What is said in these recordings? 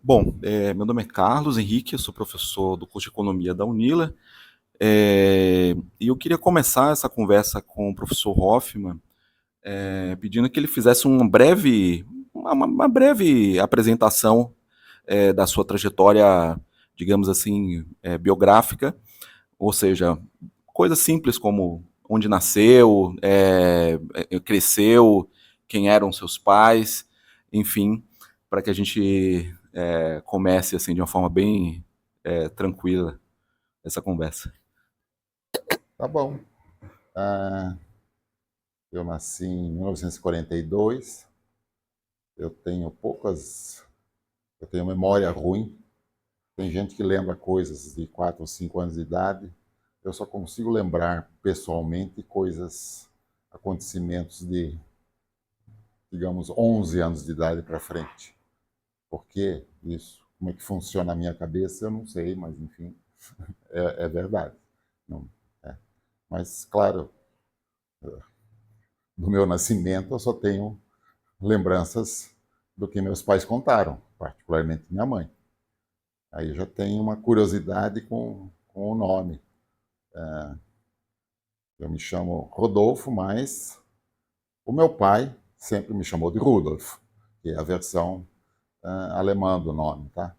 Bom, meu nome é Carlos Henrique, eu sou professor do curso de Economia da Unila, e eu queria começar essa conversa com o professor Hoffman, pedindo que ele fizesse uma breve apresentação da sua trajetória, digamos assim, biográfica, ou seja, coisas simples como onde nasceu, cresceu, quem eram seus pais, enfim, para que a gente comece assim de uma forma bem tranquila essa conversa. Tá bom. Ah, eu nasci em 1942. Eu tenho poucas. Eu tenho memória ruim. Tem gente que lembra coisas de 4 ou 5 anos de idade. Eu só consigo lembrar pessoalmente coisas, acontecimentos de, digamos, 11 anos de idade para frente. Por que isso? Como é que funciona a minha cabeça? Eu não sei, mas enfim, é verdade. Não, é. Mas, claro, do meu nascimento eu só tenho lembranças do que meus pais contaram, particularmente minha mãe. Aí eu já tenho uma curiosidade com o nome. Eu me chamo Rodolfo, mas o meu pai sempre me chamou de Rudolf, que é a versão alemã do nome, tá?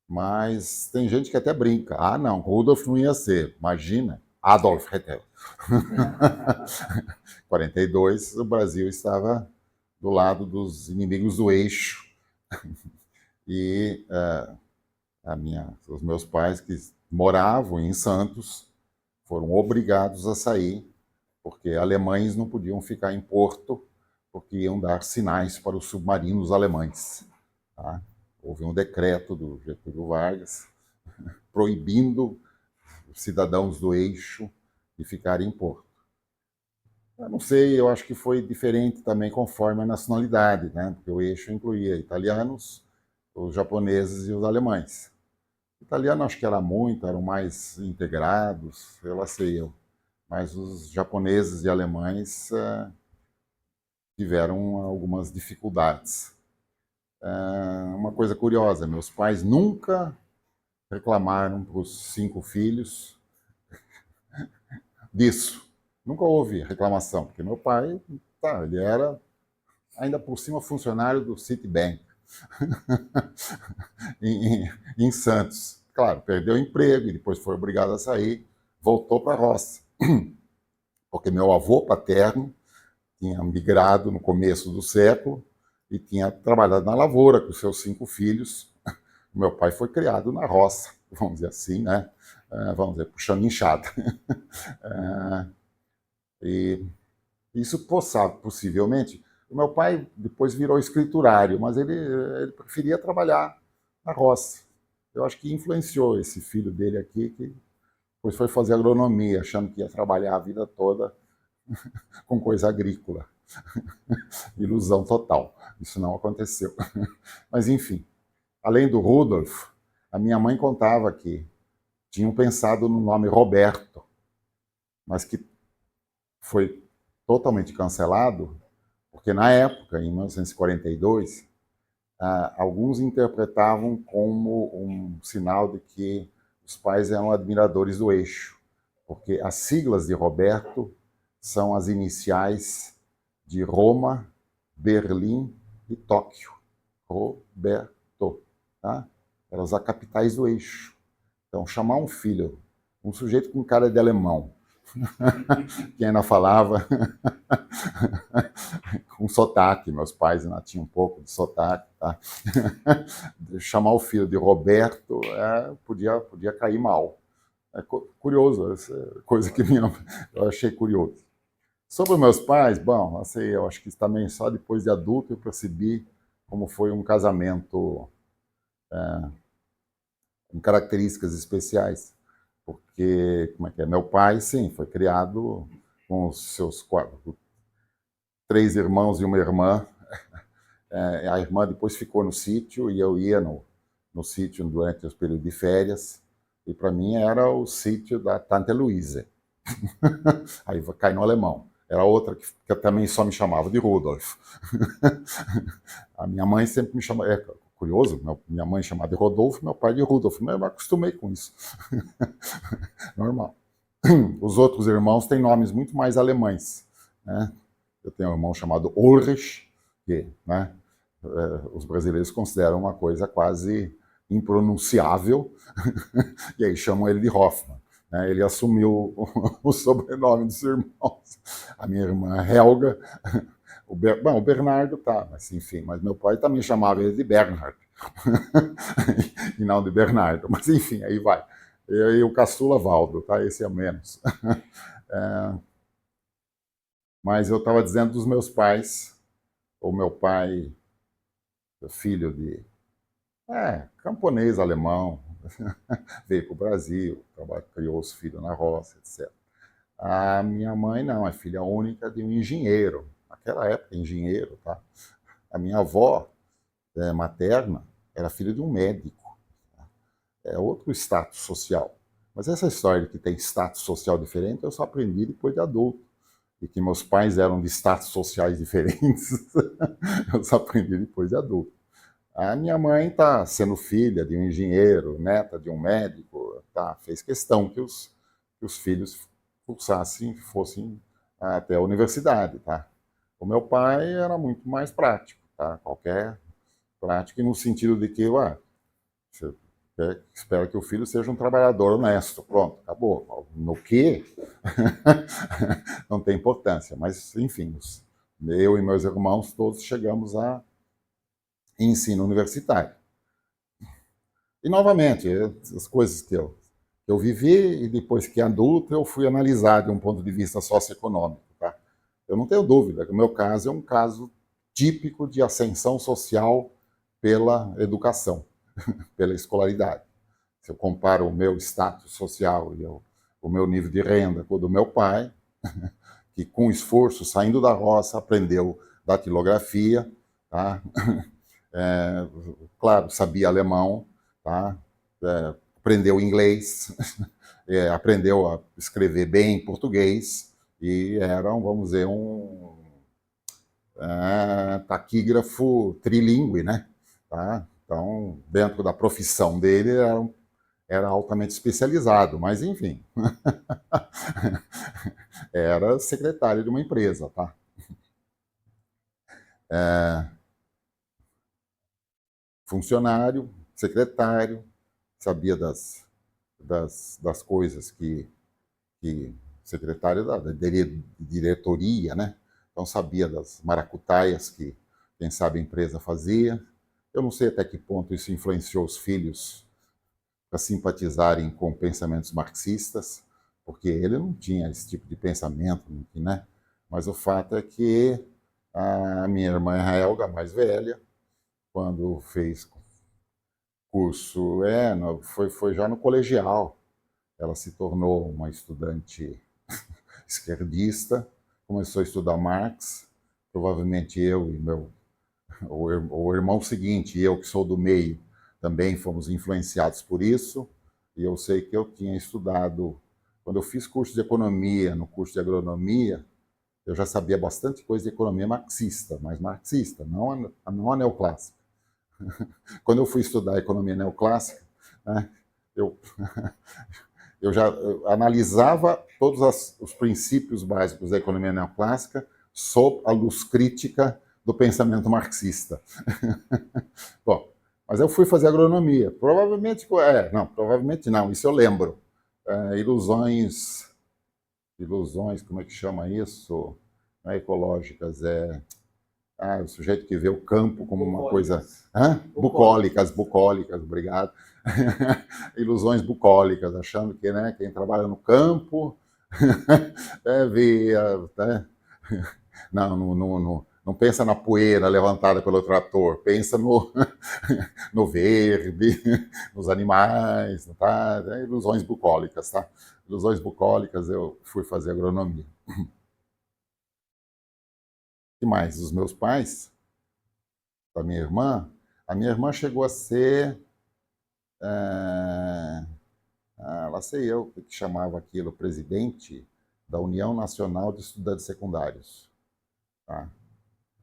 Mas tem gente que até brinca. Ah, não, Rudolf não ia ser. Imagina, Adolf Hitler. 42, o Brasil estava do lado dos inimigos do eixo. E os meus pais, que moravam em Santos, foram obrigados a sair, porque alemães não podiam ficar em Porto, porque iam dar sinais para os submarinos alemães. Tá? Houve um decreto do Getúlio Vargas proibindo os cidadãos do eixo de ficarem em Porto. Eu não sei, eu acho que foi diferente também conforme a nacionalidade, né? Porque o eixo incluía italianos, os japoneses e os alemães. Italiano acho que era muito, eram mais integrados, eu lá sei eu. Mas os japoneses e alemães tiveram algumas dificuldades. Uma coisa curiosa, meus pais nunca reclamaram para os 5 filhos disso. Nunca houve reclamação, porque meu pai, tá, ele era ainda por cima funcionário do Citibank em Santos. Claro, perdeu o emprego e depois foi obrigado a sair, voltou para a roça, porque meu avô paterno tinha migrado no começo do século e tinha trabalhado na lavoura com seus 5 filhos. Meu pai foi criado na roça, vamos dizer assim, né? Vamos dizer, puxando enxada. E isso possivelmente. O meu pai depois virou escriturário, mas ele preferia trabalhar na roça. Eu acho que influenciou esse filho dele aqui, que depois foi fazer agronomia, achando que ia trabalhar a vida toda com coisa agrícola. Ilusão total. Isso não aconteceu. Mas, enfim, além do Rudolf, a minha mãe contava que tinham pensado no nome Roberto, mas que foi totalmente cancelado, porque na época, em 1942, alguns interpretavam como um sinal de que os pais eram admiradores do eixo, porque as siglas de Roberto são as iniciais de Roma, Berlim e Tóquio. Roberto. Tá? Eram as capitais do eixo. Então, chamar um filho, um sujeito com cara de alemão, que ainda falava com sotaque, meus pais ainda tinham um pouco de sotaque, tá? Chamar o filho de Roberto podia cair mal. É curioso, essa coisa que eu achei curioso. Sobre os meus pais, bom, assim, eu acho que também só depois de adulto eu percebi como foi um casamento com características especiais. Porque, como é que é? Meu pai, sim, foi criado com os seus 3 irmãos e uma irmã. A irmã depois ficou no sítio e eu ia no sítio durante os períodos de férias. E para mim era o sítio da Tante Luísa. Aí cai no alemão. Era outra que também só me chamava de Rudolf. A minha mãe sempre me chamava, curioso, minha mãe chamada de Rodolfo, meu pai de Rudolf, mas eu me acostumei com isso. Normal. Os outros irmãos têm nomes muito mais alemães, né? Eu tenho um irmão chamado Ulrich, que, né, os brasileiros consideram uma coisa quase impronunciável, e aí chamam ele de Hoffmann. Né? Ele assumiu o sobrenome dos irmãos. A minha irmã Helga, o Bernardo tá, mas enfim, mas meu pai também chamava ele de Bernhard, e não de Bernardo, mas enfim, aí vai. E o caçula Valdo, tá? Esse é menos. Mas eu estava dizendo dos meus pais, o meu pai, filho de camponês alemão, veio para o Brasil, criou os filhos na roça, etc. A minha mãe não, é filha única de um engenheiro. Naquela época, engenheiro, tá? A minha avó materna era filha de um médico. Tá? É outro status social. Mas essa história de que tem status social diferente, eu só aprendi depois de adulto. E que meus pais eram de status sociais diferentes, eu só aprendi depois de adulto. A minha mãe está sendo filha de um engenheiro, neta de um médico, tá? Fez questão que os filhos cursassem, fossem até a universidade. Tá? O meu pai era muito mais prático, tá? Qualquer prático no sentido de que você espera que o filho seja um trabalhador honesto. Pronto, acabou. No que? Não tem importância. Mas, enfim, eu e meus irmãos todos chegamos a ensino universitário. E, novamente, as coisas que eu vivi e depois que adulto eu fui analisar de um ponto de vista socioeconômico. Tá? Eu não tenho dúvida que o meu caso é um caso típico de ascensão social pela educação, pela escolaridade. Se eu comparo o meu status social e o meu nível de renda com o do meu pai, que com esforço, saindo da roça, aprendeu datilografia, tá? Claro, sabia alemão, tá? Aprendeu inglês, aprendeu a escrever bem português e era, vamos dizer, um taquígrafo trilingue, né? Tá? Então, dentro da profissão dele, era altamente especializado, mas enfim, era secretário de uma empresa, tá? Funcionário, secretário, sabia das coisas que secretário da diretoria, né? Então sabia das maracutaias que, quem sabe, a empresa fazia. Eu não sei até que ponto isso influenciou os filhos para simpatizarem com pensamentos marxistas, porque ele não tinha esse tipo de pensamento, né? Mas o fato é que a minha irmã Helga, mais velha, quando fez curso, foi já no colegial, ela se tornou uma estudante esquerdista, começou a estudar Marx, provavelmente eu e o irmão seguinte, eu que sou do meio, também fomos influenciados por isso, e eu sei que eu tinha estudado, quando eu fiz curso de economia, no curso de agronomia, eu já sabia bastante coisa de economia marxista, mas marxista, não a neoclássica. Quando eu fui estudar economia neoclássica, né, eu, eu já analisava todos os princípios básicos da economia neoclássica sob a luz crítica do pensamento marxista. Bom, mas eu fui fazer agronomia. Provavelmente não, isso eu lembro. Ilusões, como é que chama isso? Não é ecológicas, o sujeito que vê o campo como uma coisa. Bucólicas, obrigado. Ilusões bucólicas, achando que, né, quem trabalha no campo vê. Né? Não pensa na poeira levantada pelo trator, pensa no verde, nos animais, tá? Ilusões bucólicas, tá? Ilusões bucólicas, eu fui fazer agronomia. E mais, os meus pais, a minha irmã chegou a ser, lá sei eu, que chamava aquilo, presidente da União Nacional de Estudantes Secundários. Tá?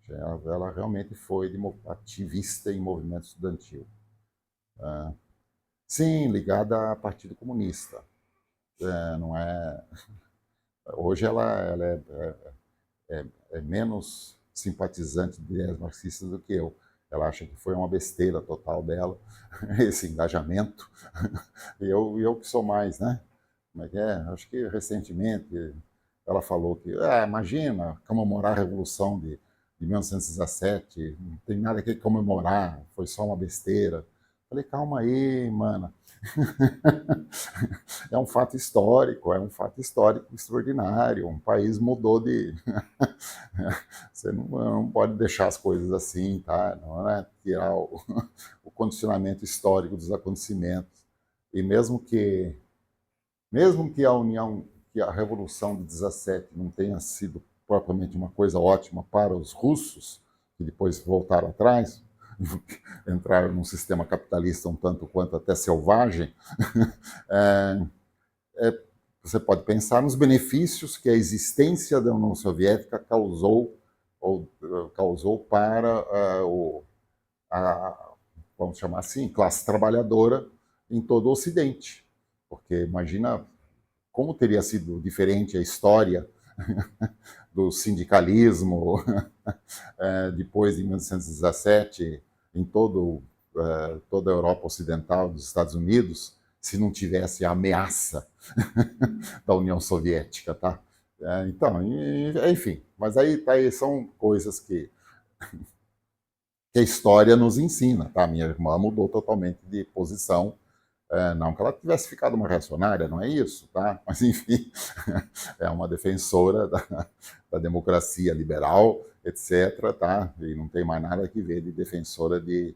Ela realmente foi ativista em movimento estudantil. Sim, ligada ao Partido Comunista. Não é. Hoje ela é menos simpatizante de ideias marxistas do que eu. Ela acha que foi uma besteira total dela, esse engajamento. E eu que sou mais, né? Como é que é? Acho que recentemente ela falou que, imagina, comemorar a Revolução de 1917, não tem nada que comemorar, foi só uma besteira. Falei, calma aí, mana. É um fato histórico extraordinário. Um país mudou de. Você não pode deixar as coisas assim, tá? Não é tirar o condicionamento histórico dos acontecimentos. E mesmo que a União, que a Revolução de 17 não tenha sido propriamente uma coisa ótima para os russos, que depois voltaram atrás, entraram num sistema capitalista um tanto quanto até selvagem, é, você pode pensar nos benefícios que a existência da União Soviética causou para a, vamos chamar assim, classe trabalhadora em todo o Ocidente. Porque imagina como teria sido diferente a história do sindicalismo depois de 1917 em toda a Europa Ocidental, dos Estados Unidos, se não tivesse a ameaça da União Soviética, tá? Então, enfim, mas aí são coisas que a história nos ensina, tá? Minha irmã mudou totalmente de posição, não que ela tivesse ficado uma reacionária, não é isso, tá? Mas enfim, é uma defensora da democracia liberal, etc., tá? E não tem mais nada que ver de defensora de,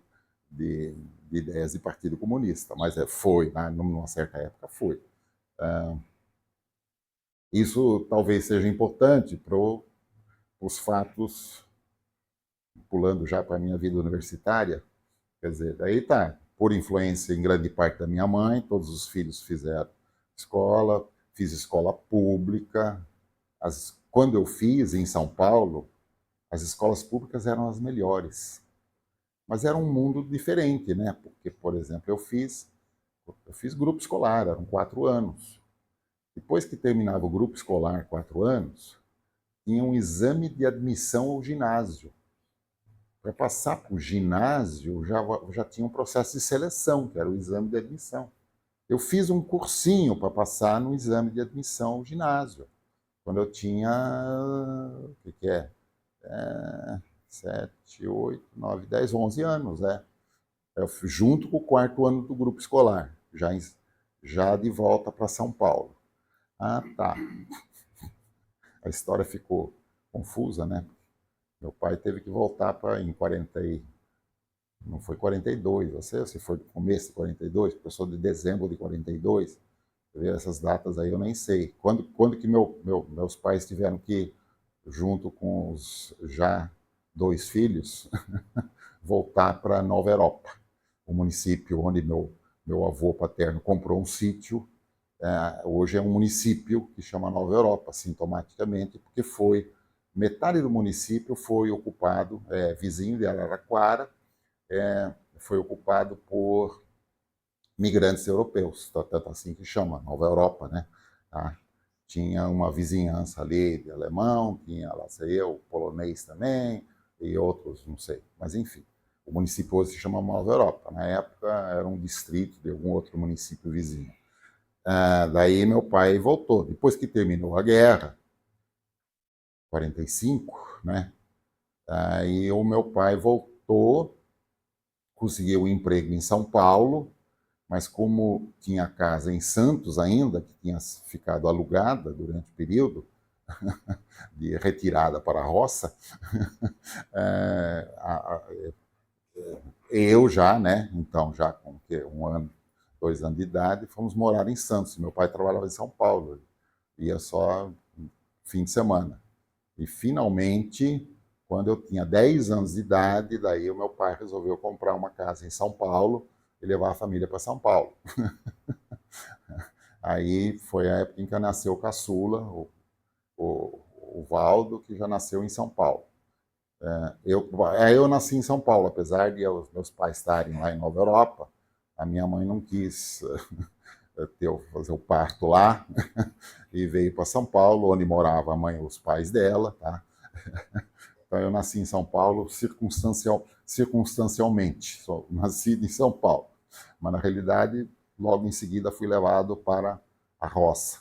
de ideias de Partido Comunista, mas foi, né? Numa certa época foi. Isso talvez seja importante para os fatos, pulando já para a minha vida universitária, quer dizer, daí tá, por influência em grande parte da minha mãe, todos os filhos fizeram escola, fiz escola pública. Quando eu fiz em São Paulo, as escolas públicas eram as melhores. Mas era um mundo diferente, né? Porque, por exemplo, eu fiz grupo escolar, eram 4 anos. Depois que terminava o grupo escolar, 4 anos, tinha um exame de admissão ao ginásio. Para passar para o ginásio, já tinha um processo de seleção, que era o exame de admissão. Eu fiz um cursinho para passar no exame de admissão ao ginásio, quando eu tinha, o que é? 7, 8, 9, 10, 11 anos, né? Eu fui junto com o 4º ano do grupo escolar, já de volta para São Paulo. Ah, tá. A história ficou confusa, né? Meu pai teve que voltar em 40 não foi 42, se foi do começo de 42, porque eu sou de dezembro de 42, essas datas aí eu nem sei. Quando que meus pais tiveram que, junto com os já 2 filhos, voltar para Nova Europa, o município onde meu avô paterno comprou um sítio. Hoje é um município que chama Nova Europa, sintomaticamente, porque metade do município foi ocupado, vizinho de Araraquara, foi ocupado por migrantes europeus, tanto assim que chama Nova Europa, né? Tá? Tinha uma vizinhança ali de alemão, tinha lá sei eu, polonês também, e outros, não sei, mas enfim. O município hoje se chama Nova Europa. Na época era um distrito de algum outro município vizinho. Daí meu pai voltou. Depois que terminou a guerra, 45, né? Aí o meu pai voltou, conseguiu um emprego em São Paulo, mas como tinha casa em Santos ainda, que tinha ficado alugada durante o período de retirada para a roça, eu já, né, então já com 1 ano, 2 anos de idade, fomos morar em Santos. Meu pai trabalhava em São Paulo, ia só fim de semana. E finalmente, quando eu tinha 10 anos de idade, daí o meu pai resolveu comprar uma casa em São Paulo e levar a família para São Paulo. Aí foi a época em que nasceu o caçula, o Valdo, que já nasceu em São Paulo. Eu nasci em São Paulo, apesar de os meus pais estarem lá em Nova Europa, a minha mãe não quis fazer o parto lá e veio para São Paulo, onde morava a mãe e os pais dela, tá? Então eu nasci em São Paulo circunstancialmente, sou nascido em São Paulo, mas na realidade logo em seguida fui levado para a roça.